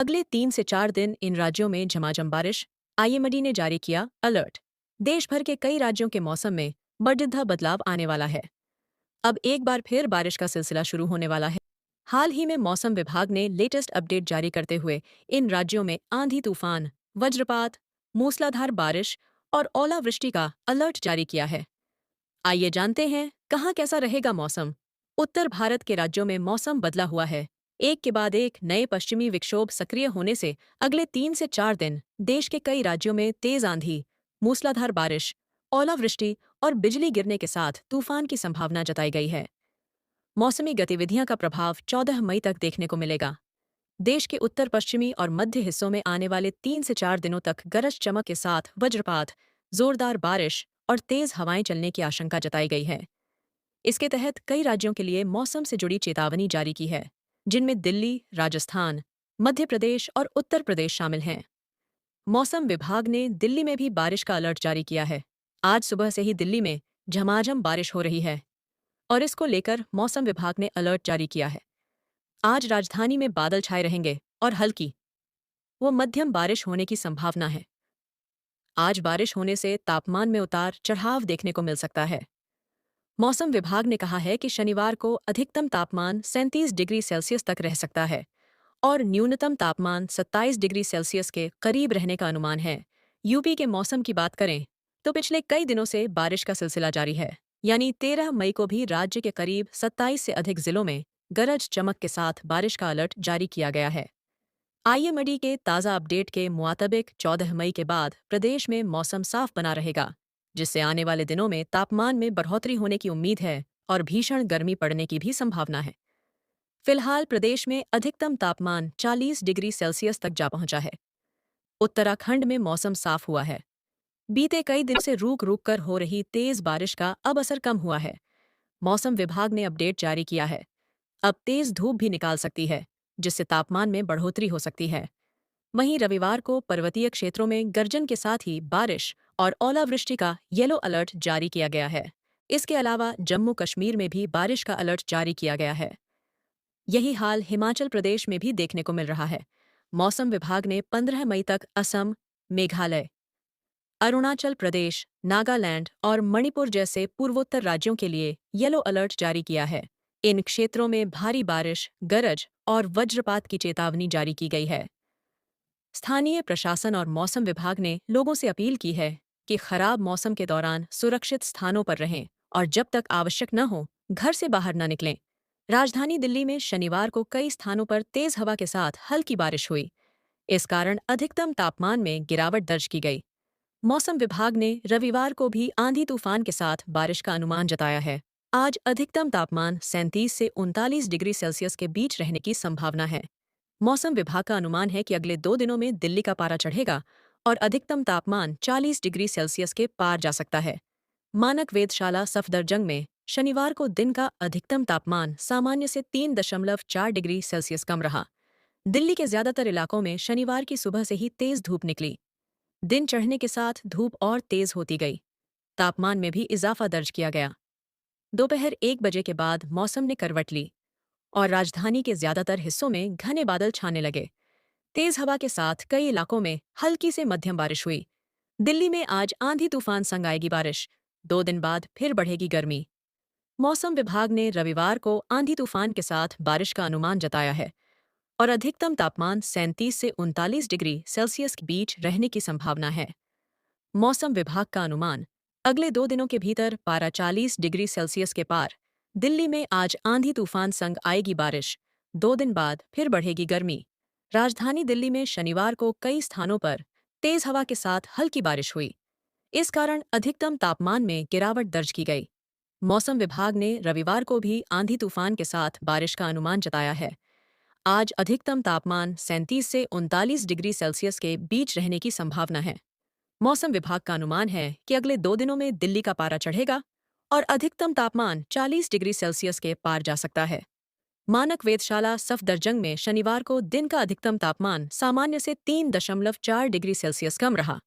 अगले 3 से 4 दिन इन राज्यों में झमाझम बारिश। आईएमडी ने जारी किया अलर्ट। देश भर के कई राज्यों के मौसम में बढ़िया बदलाव आने वाला है। अब एक बार फिर बारिश का सिलसिला शुरू होने वाला है। हाल ही में मौसम विभाग ने लेटेस्ट अपडेट जारी करते हुए इन राज्यों में आंधी तूफान, वज्रपात, मूसलाधार बारिश और ओलावृष्टि का अलर्ट जारी किया है। आइए जानते हैं कहाँ कैसा रहेगा मौसम। उत्तर भारत के राज्यों में मौसम बदला हुआ है। एक के बाद एक नए पश्चिमी विक्षोभ सक्रिय होने से अगले 3 से 4 दिन देश के कई राज्यों में तेज आंधी, मूसलाधार बारिश, ओलावृष्टि और बिजली गिरने के साथ तूफान की संभावना जताई गई है। मौसमी गतिविधियां का प्रभाव 14 मई तक देखने को मिलेगा। देश के उत्तर पश्चिमी और मध्य हिस्सों में आने वाले 3 से 4 दिनों तक गरज चमक के साथ वज्रपात, जोरदार बारिश और तेज हवाएं चलने की आशंका जताई गई है। इसके तहत कई राज्यों के लिए मौसम से जुड़ी चेतावनी जारी की है, जिनमें दिल्ली, राजस्थान, मध्य प्रदेश और उत्तर प्रदेश शामिल हैं। मौसम विभाग ने दिल्ली में भी बारिश का अलर्ट जारी किया है। आज सुबह से ही दिल्ली में झमाझम बारिश हो रही है और इसको लेकर मौसम विभाग ने अलर्ट जारी किया है। आज राजधानी में बादल छाए रहेंगे और हल्की व मध्यम बारिश होने की संभावना है। आज बारिश होने से तापमान में उतार चढ़ाव देखने को मिल सकता है। मौसम विभाग ने कहा है कि शनिवार को अधिकतम तापमान 37 डिग्री सेल्सियस तक रह सकता है और न्यूनतम तापमान 27 डिग्री सेल्सियस के करीब रहने का अनुमान है। यूपी के मौसम की बात करें तो पिछले कई दिनों से बारिश का सिलसिला जारी है। यानी 13 मई को भी राज्य के करीब 27 से अधिक जिलों में गरज चमक के साथ बारिश का अलर्ट जारी किया गया है। आईएमडी के ताज़ा अपडेट के मुताबिक 14 मई के बाद प्रदेश में मौसम साफ बना रहेगा, जिससे आने वाले दिनों में तापमान में बढ़ोतरी होने की उम्मीद है और भीषण गर्मी पड़ने की भी संभावना है। फिलहाल प्रदेश में अधिकतम तापमान 40 डिग्री सेल्सियस तक जा पहुंचा है। उत्तराखंड में मौसम साफ हुआ है। बीते कई दिनों से रूक रूक कर हो रही तेज बारिश का अब असर कम हुआ है। मौसम विभाग ने अपडेट जारी किया है। अब तेज धूप भी निकाल सकती है, जिससे तापमान में बढ़ोतरी हो सकती है। वहीं रविवार को पर्वतीय क्षेत्रों में गर्जन के साथ ही बारिश और ओलावृष्टि का येलो अलर्ट जारी किया गया है। इसके अलावा जम्मू कश्मीर में भी बारिश का अलर्ट जारी किया गया है। यही हाल हिमाचल प्रदेश में भी देखने को मिल रहा है। मौसम विभाग ने 15 मई तक असम, मेघालय, अरुणाचल प्रदेश, नागालैंड और मणिपुर जैसे पूर्वोत्तर राज्यों के लिए येलो अलर्ट जारी किया है। इन क्षेत्रों में भारी बारिश, गरज और वज्रपात की चेतावनी जारी की गई है। स्थानीय प्रशासन और मौसम विभाग ने लोगों से अपील की है कि खराब मौसम के दौरान सुरक्षित स्थानों पर रहें और जब तक आवश्यक न हो, घर से बाहर न निकलें। राजधानी दिल्ली में शनिवार को कई स्थानों पर तेज हवा के साथ हल्की बारिश हुई। इस कारण अधिकतम तापमान में गिरावट दर्ज की गई। मौसम विभाग ने रविवार को भी आंधी तूफान के साथ बारिश का अनुमान जताया है। आज अधिकतम तापमान 37 से 39 डिग्री सेल्सियस के बीच रहने की संभावना है। मौसम विभाग का अनुमान है कि अगले 2 दिनों में दिल्ली का पारा चढ़ेगा और अधिकतम तापमान 40 डिग्री सेल्सियस के पार जा सकता है। मानक वेधशाला सफदरजंग में शनिवार को दिन का अधिकतम तापमान सामान्य से 3.4 डिग्री सेल्सियस कम रहा। दिल्ली के ज्यादातर इलाकों में शनिवार की सुबह से ही तेज धूप निकली। दिन चढ़ने के साथ धूप और तेज होती गई। तापमान में भी इजाफा दर्ज किया गया। दोपहर 1 बजे के बाद मौसम ने करवट ली और राजधानी के ज्यादातर हिस्सों में घने बादल छाने लगे। तेज हवा के साथ कई इलाकों में हल्की से मध्यम बारिश हुई। दिल्ली में आज आंधी तूफान संग आएगी बारिश। 2 दिन बाद फिर बढ़ेगी गर्मी। मौसम विभाग ने रविवार को आंधी तूफान के साथ बारिश का अनुमान जताया है और अधिकतम तापमान 37 से 39 डिग्री सेल्सियस के बीच रहने की संभावना है। मौसम विभाग का अनुमान, अगले 2 दिनों के भीतर पारा 40 डिग्री सेल्सियस के पार। दिल्ली में आज आंधी तूफान संग आएगी बारिश। 2 दिन बाद फिर बढ़ेगी गर्मी। राजधानी दिल्ली में शनिवार को कई स्थानों पर तेज हवा के साथ हल्की बारिश हुई। इस कारण अधिकतम तापमान में गिरावट दर्ज की गई। मौसम विभाग ने रविवार को भी आंधी तूफान के साथ बारिश का अनुमान जताया है। आज अधिकतम तापमान 37 से 39 डिग्री सेल्सियस के बीच रहने की संभावना है। मौसम विभाग का अनुमान है कि अगले 2 दिनों में दिल्ली का पारा चढ़ेगा और अधिकतम तापमान 40 डिग्री सेल्सियस के पार जा सकता है। मानक वेधशाला सफदरजंग में शनिवार को दिन का अधिकतम तापमान सामान्य से 3.4 डिग्री सेल्सियस कम रहा।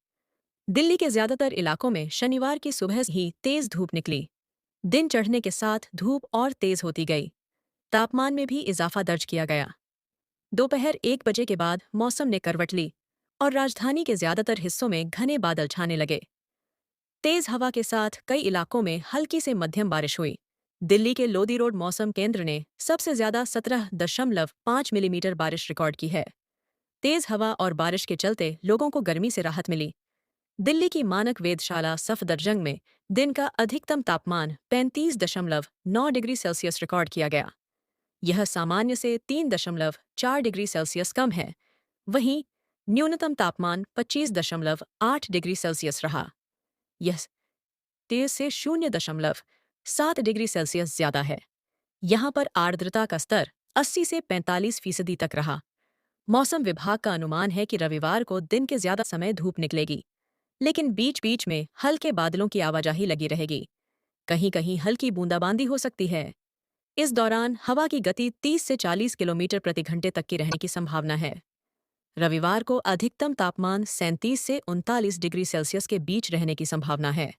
दिल्ली के ज्यादातर इलाकों में शनिवार की सुबह ही तेज धूप निकली। दिन चढ़ने के साथ धूप और तेज होती गई। तापमान में भी इजाफा दर्ज किया गया। दोपहर 1 बजे के बाद मौसम ने करवट ली और राजधानी के ज्यादातर हिस्सों में घने बादल छाने लगे। तेज हवा के साथ कई इलाकों में हल्की से मध्यम बारिश हुई। दिल्ली के लोधी रोड मौसम केंद्र ने सबसे ज्यादा 17.5 मिलीमीटर बारिश रिकॉर्ड की है। तेज हवा और बारिश के चलते लोगों को गर्मी से राहत मिली। दिल्ली की मानक वेधशाला सफदरजंग में दिन का अधिकतम तापमान 35.9 डिग्री सेल्सियस रिकॉर्ड किया गया। यह सामान्य से 3.4 डिग्री सेल्सियस कम है। वहीं न्यूनतम तापमान 25.8 डिग्री सेल्सियस रहा। यह 23 से 0.7 डिग्री सेल्सियस ज्यादा है। यहाँ पर आर्द्रता का स्तर 80 से 45% तक रहा। मौसम विभाग का अनुमान है कि रविवार को दिन के ज्यादा समय धूप निकलेगी, लेकिन बीच बीच में हल्के बादलों की आवाजाही लगी रहेगी। कहीं कहीं हल्की बूंदाबांदी हो सकती है। इस दौरान हवा की गति 30 से 40 किलोमीटर प्रति घंटे तक की रहने की संभावना है। रविवार को अधिकतम तापमान 37 से 39 डिग्री सेल्सियस के बीच रहने की संभावना है।